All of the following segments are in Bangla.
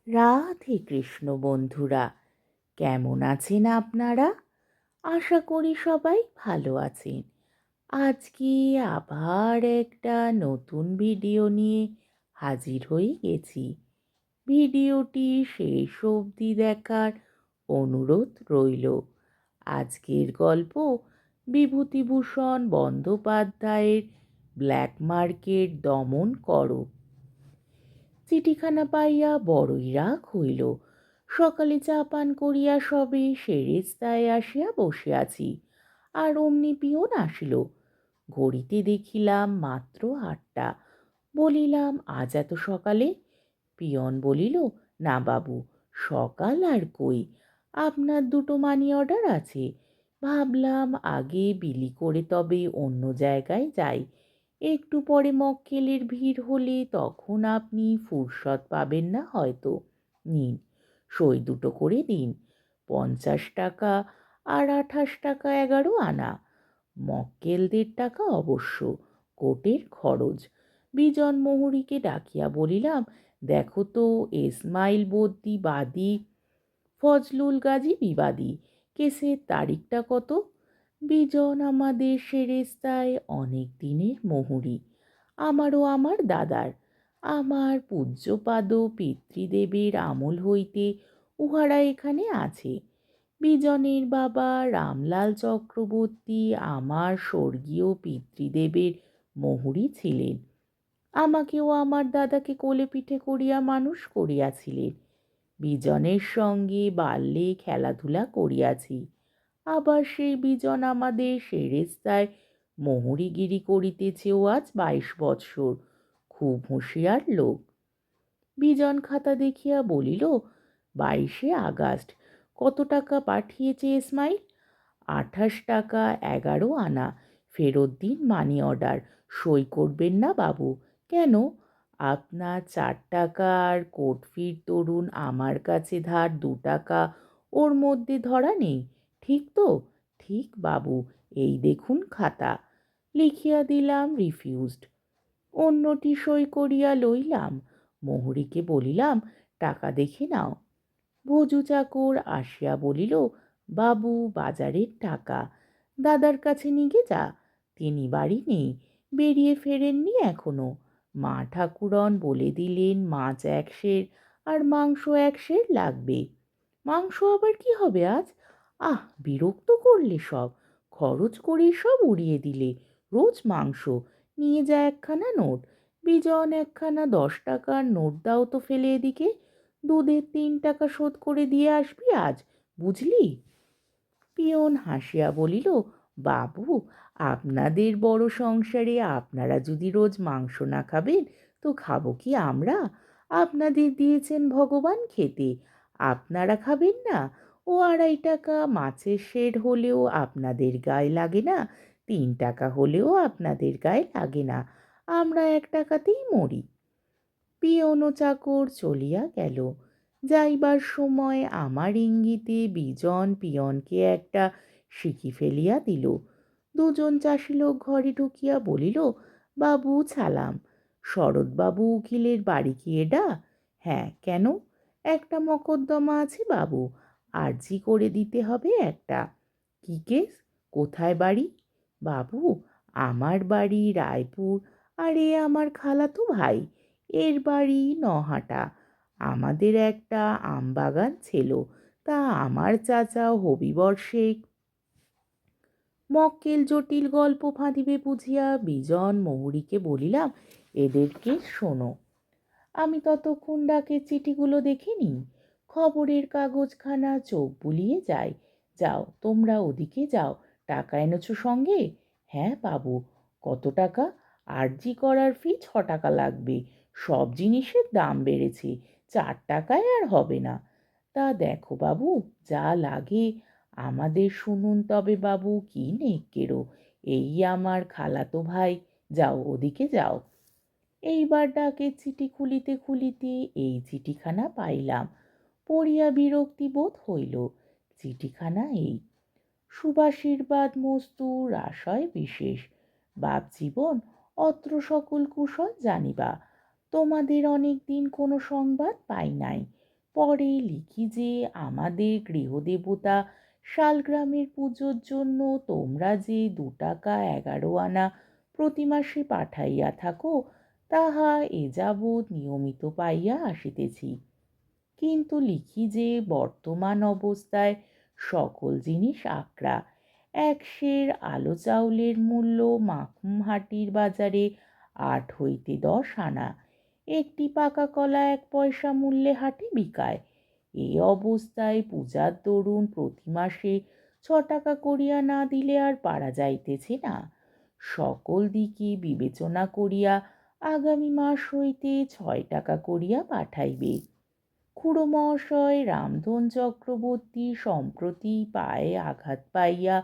রাধে কৃষ্ণ বন্ধুরা, কেমন আছেন আপনারা? আশা করি সবাই ভালো আছেন। আজকে আবার একটা নতুন ভিডিও নিয়ে হাজির হয়ে গেছি। ভিডিওটি শেষ অবধি দেখার অনুরোধ রইল। আজকের গল্প বিভূতিভূষণ বন্দ্যোপাধ্যায়ের ব্ল্যাক মার্কেট দমন করো। চিঠিখানা পাইয়া বড়ই রাগ হইল। সকালে চা পান করিয়া সবে সেরেস্তায় আসিয়া বসিয়াছি, আর অমনি পিয়ন আসিল। ঘড়িতে দেখিলাম মাত্র 8টা। বলিলাম, আজ এত সকালে? পিয়ন বলিল, না বাবু, সকাল আর কই, আপনার দুটো মানি অর্ডার আছে। ভাবলাম আগে বিলি করে তবে অন্য জায়গায় যাই। একটু পরে মক্কেলের ভিড় হলে তখন আপনি ফুরসত পাবেন না হয়তো। নিন, সই দুটো করে দিন। 50 টাকা আর 28 টাকা 11 আনা। মক্কেলদের টাকা অবশ্য, কোটের খরচ। বিজন মোহরীকে ডাকিয়া বলিলাম, দেখো তো এসমাইল বদ্যি বাদী ফজলুল গাজী বিবাদী কেসের তারিখটা কত? বিজন আমাদের সেরেস্তায় অনেক দিনের মোহরি, আমারও আমার দাদার। আমার পূজ্যপাদ পিতৃদেবের আমল হইতে উহারা এখানে আছে। বিজনের বাবা রামলাল চক্রবর্তী আমার স্বর্গীয় পিতৃদেবের মোহরি ছিলেন। আমাকেও আমার দাদাকে কোলে পিঠে করিয়া মানুষ করিয়াছিলেন। বিজনের সঙ্গে বাল্যে খেলাধুলা করিয়াছি। আবার সেই বিজন আমাদের সেরেস্তায় মোহরিগিরি করিতেছেও আজ 22 বৎসর। খুব হুঁশিয়ার লোক। বিজন খাতা দেখিয়া বলিল, 22শে আগস্ট। কত টাকা পাঠিয়েছে ইসমাইল? 28 টাকা 11 আনা। ফেরত দিন মানি অর্ডার। সই করবেন না বাবু? কেন? আপনার 4 টাকা আর কোর্ট ফির তরুণ আমার কাছে ধার 2 টাকা, ওর মধ্যে ধরা নেই, ঠিক তো? ঠিক বাবু, এই দেখুন খাতা। লিখিয়া দিলাম রিফিউজড। অন্যটি সই করিয়া লইলাম। মোহরীকে বলিলাম, টাকা দেখে নাও। ভোজু চাকর আসিয়া বলিল, বাবু, বাজারের টাকা। দাদার কাছে নিগে যা। তিনি বাড়ি নেই, বেরিয়ে ফেরেননি এখনো। মা ঠাকুরন বলে দিলেন মাছ 1 সের আর মাংস 1 সের লাগবে। মাংস আবার কি হবে আজ? আহ, বিরক্ত করলে সব। খরচ করে সব উড়িয়ে দিলে। রোজ মাংস। নিয়ে যা একখানা নোট। বিজন একখানা 10 টাকার নোট দাও তো ফেলে এদিকে। দুধের 3 টাকা শোধ করে দিয়ে আসবি আজ, বুঝলি? পিয়ন হাসিয়া বলিল, বাবু, আপনাদের বড় সংসারে আপনারা যদি রোজ মাংস না খাবেন তো খাবো কি আমরা? আপনাদের দিয়েছেন ভগবান খেতে, আপনারা খাবেন না? ও 2.5 টাকা মাছের শের হলেও আপনাদের গায়ে লাগে না, 3 টাকা হলেও আপনাদের গায়ে লাগে না। আমরা 1 টাকাতেই মরি। পিয়ন ও চাকর চলিয়া গেল। যাইবার সময় আমার ইঙ্গিতে বিজন পিয়নকে একটা সিকি ফেলিয়া দিল। দুজন চাষি লোক ঘরে ঢুকিয়া বলিল, বাবু ছালাম। শরৎবাবু উকিলের বাড়ি কি এডা? হ্যাঁ, কেন? একটা মকদ্দমা আছে বাবু, আর্জি করে দিতে হবে একটা। কি কেস? কোথায় বাড়ি? বাবু, আমার বাড়ি রায়পুর, আর এ আমার খালাতো ভাই, এর বাড়ি নহাটা। আমাদের একটা আমবাগান ছিল, তা আমার চাচা হবিবর শেখ। মক্কেল জটিল গল্প ফাঁদিবে বুঝিয়া বিজন মোহরীকে বলিলাম, এদেরকে শোনো। আমি ততক্ষণ ডাকের চিঠিগুলো দেখিনি। খবরের কাগজখানা চোখ বুলিয়ে যাই। যাও, তোমরা ওদিকে যাও। টাকা এনেছো সঙ্গে? হ্যাঁ বাবু। কত টাকা? আর্জি করার ফি 6 টাকা লাগবে। সব জিনিসের দাম বেড়েছে, 4 টাকায় আর হবে না। তা দেখো বাবু, যা লাগে। আমাদের শুনুন তবে বাবু, কি নেকেরো। এই আমার খালাতো ভাই। যাও, ওদিকে যাও। এইবার ডাকের চিঠি খুলিতে খুলিতে এই চিঠিখানা পাইলাম। পড়িয়া বিরক্তি বোধ হইল। চিঠিখানা এই: শুভাশীর্বাদ মস্তুর আশয় বিশেষ। বাপ জীবন, অত্র সকল কুশল জানিবা। তোমাদের অনেক দিন কোনো সংবাদ পাই নাই। পরে লিখি যে আমাদের গৃহদেবতা শালগ্রামের পুজোর জন্য তোমরা যে 2 টাকা 11 আনা প্রতি মাসে পাঠাইয়া থাকো, তাহা এ যাবৎ নিয়মিত পাইয়া আসিতেছি। কিন্তু লিখি যে বর্তমান অবস্থায় সকল জিনিস আকড়া। 1 সের আলো চাউলের মূল্য মাখুমহাটির বাজারে 8 হইতে 10 আনা। একটি পাকা কলা 1 পয়সা মূল্যে হাটে বিকায়। এই অবস্থায় পূজার দরুন প্রতি মাসে 6 টাকা করিয়া না দিলে আর পারা যাইতেছে না। সকল দিকে বিবেচনা করিয়া আগামী মাস হইতে 6 টাকা করিয়া পাঠাইবে। খুড়ো মহাশয় রামধন চক্রবর্তী সম্প্রতি পায়ে আঘাত পাইয়া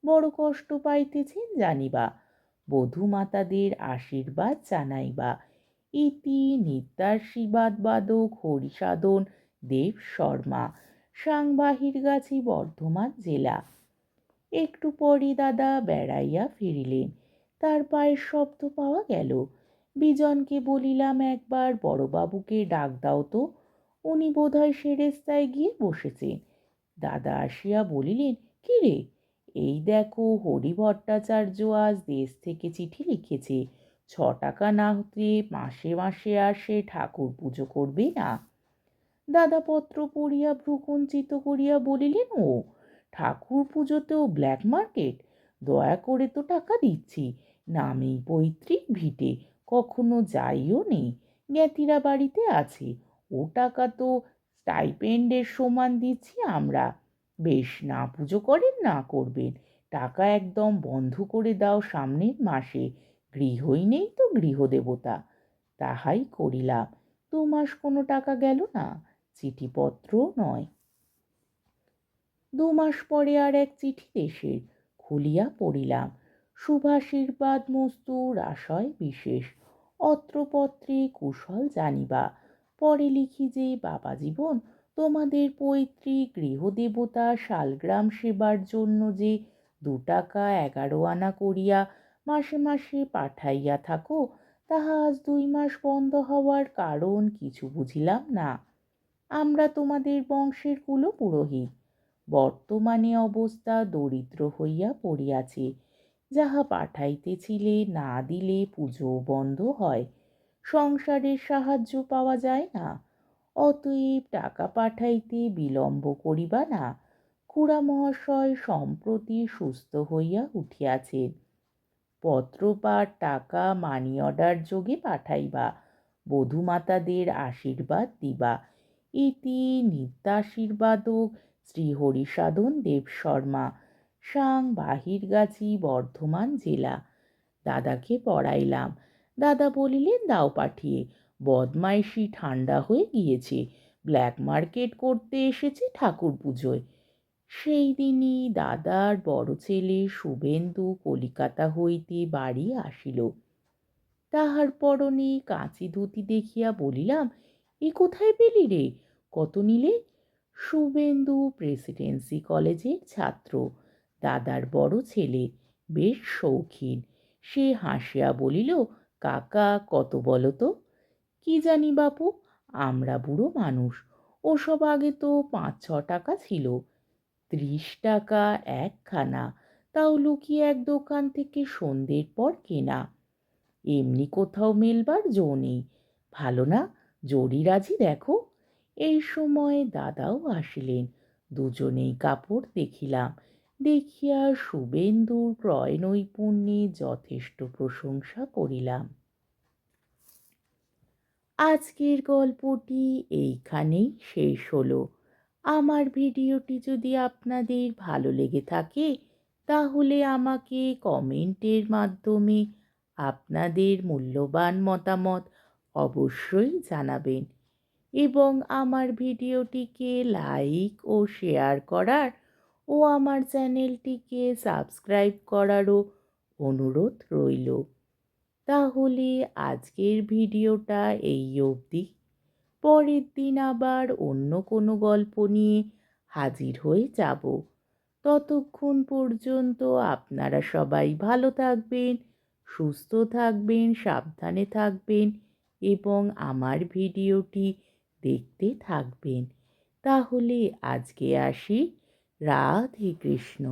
বড় কষ্ট পাইতেছেন জানিবা, বধূমাতাদের আশীর্বাদ জানাইবা। ইতি নিত্যাশীর্বাদ বাদক হরিসাধন দেব শর্মা, সাংবাহিরগাছি, বর্ধমান জেলা। একটু পরে দাদা বেড়াইয়া ফিরিলেন। তার পায়ের শব্দ পাওয়া গেল। বিজনকে বলিলাম, একবার বড়বাবুকে ডাক দাও তো, উনি বোধহয় সেরেস্তায় গিয়ে বসেছেন। দাদা আসিয়া বলিলেন, কি রে? এই দেখো, হরি ভট্টাচার্য আজ দেশ থেকে চিঠি লিখেছে, 6 টাকা না হতে মাসে মাসে আর সে ঠাকুর পুজো করবে না। দাদা পত্র পড়িয়া ভ্রুকুঞ্চিত করিয়া বলিলেন, ও ঠাকুর পুজোতেও ব্ল্যাক মার্কেট? দয়া করে তো টাকা দিচ্ছি, নামেই পৈতৃক ভিটে, কখনো যাইও নেই, জ্ঞাতিরা বাড়িতে আছে, ও টাকা তো স্টাইপেন্ডের সমান দিচ্ছি আমরা। বেশ, না পুজো করেন না করবেন, টাকা একদম বন্ধ করে দাও সামনের মাসে, গৃহই নেই তো গৃহদেবতা। তাহাই করিলাম। 2 মাস কোনো টাকা গেল না, চিঠিপত্র নয়। 2 মাস পরে আর এক চিঠি দেশের, খুলিয়া পড়িলাম। শুভাশীর্বাদ মস্তুর আশয় বিশেষ, অত্রপত্রে কুশল জানিবা। পরে লিখি যে, বাবা জীবন, তোমাদের পৈতৃক গৃহদেবতা শালগ্রাম সেবার জন্য যে 2 টাকা 11 আনা করিয়া মাসে মাসে পাঠাইয়া থাকো, তাহা আজ 2 মাস বন্ধ হওয়ার কারণ কিছু বুঝিলাম না। আমরা তোমাদের বংশের কুলপুরোহিত। বর্তমানে অবস্থা দরিদ্র হইয়া পড়িয়াছে। যাহা পাঠাইতেছিলে না দিলে পুজো বন্ধ হয়, সংসারের সাহায্য পাওয়া যায় না। অতএব টাকা পাঠাইতে বিলম্ব করিবা না। খুড়া মহাশয় সম্প্রতি সুস্থ হইয়া উঠিয়াছেন। পত্রপাঠ টাকা মানি অর্ডার যোগে পাঠাইবা। বধূমাতাদের আশীর্বাদ দিবা। ইতি নিত্যাশীর্বাদক শ্রী হরিসাধন দেব শর্মা, সাং বাহিরগাছি, বর্ধমান জেলা। দাদাকে পড়াইলাম। দাদা বলিলেন, দাও পাঠিয়ে, বদমাইশি ঠান্ডা হয়ে গিয়েছে, ব্ল্যাক মার্কেট করতে এসেছে ঠাকুর পুজোয়। সেই দিনই দাদার বড় ছেলে শুভেন্দু কলিকাতা হইতে বাড়ি আসিল। তাহার পরনে কাঁচি ধুতি দেখিয়া বলিলাম, এ কোথায় পেলি রে? কত নিলে? শুভেন্দু প্রেসিডেন্সি কলেজের ছাত্র, দাদার বড় ছেলে, বেশ শৌখিন। সে হাসিয়া বলিল, কাকা কত বলো তো? কি জানি বাপু, আমরা বুড়ো মানুষ, ওসব আগে তো 5-6 টাকা ছিল। 30 টাকা 1খানা, তাও লুকিয়ে এক দোকান থেকে সন্ধ্যের পর কেনা। এমনি কোথাও মেলবার জো নেই। ভালো না? জরিরাজি দেখো। এই সময় দাদাও আসিলেন। দুজনেই কাপড় দেখিলাম। দেখিয়া শুভেন্দুর ক্রয় নৈপুণ্যে যথেষ্ট প্রশংসা করিলাম। আজকের গল্পটি এইখানেই শেষ হলো। আমার ভিডিওটি যদি আপনাদের ভালো লেগে থাকে, তাহলে আমাকে কমেন্টের মাধ্যমে আপনাদের মূল্যবান মতামত অবশ্যই জানাবেন এবং আমার ভিডিওটিকে লাইক ও শেয়ার করার ও আমার চ্যানেলটিকে সাবস্ক্রাইব করারও অনুরোধ রইল। তাহলে আজকের ভিডিওটা এই অবধি। পরের দিন আবার অন্য কোনো গল্প নিয়ে হাজির হয়ে যাব। ততক্ষণ পর্যন্ত আপনারা সবাই ভালো থাকবেন, সুস্থ থাকবেন, সাবধানে থাকবেন এবং আমার ভিডিওটি দেখতে থাকবেন। তাহলে আজকে আসি। রাধে কৃষ্ণ।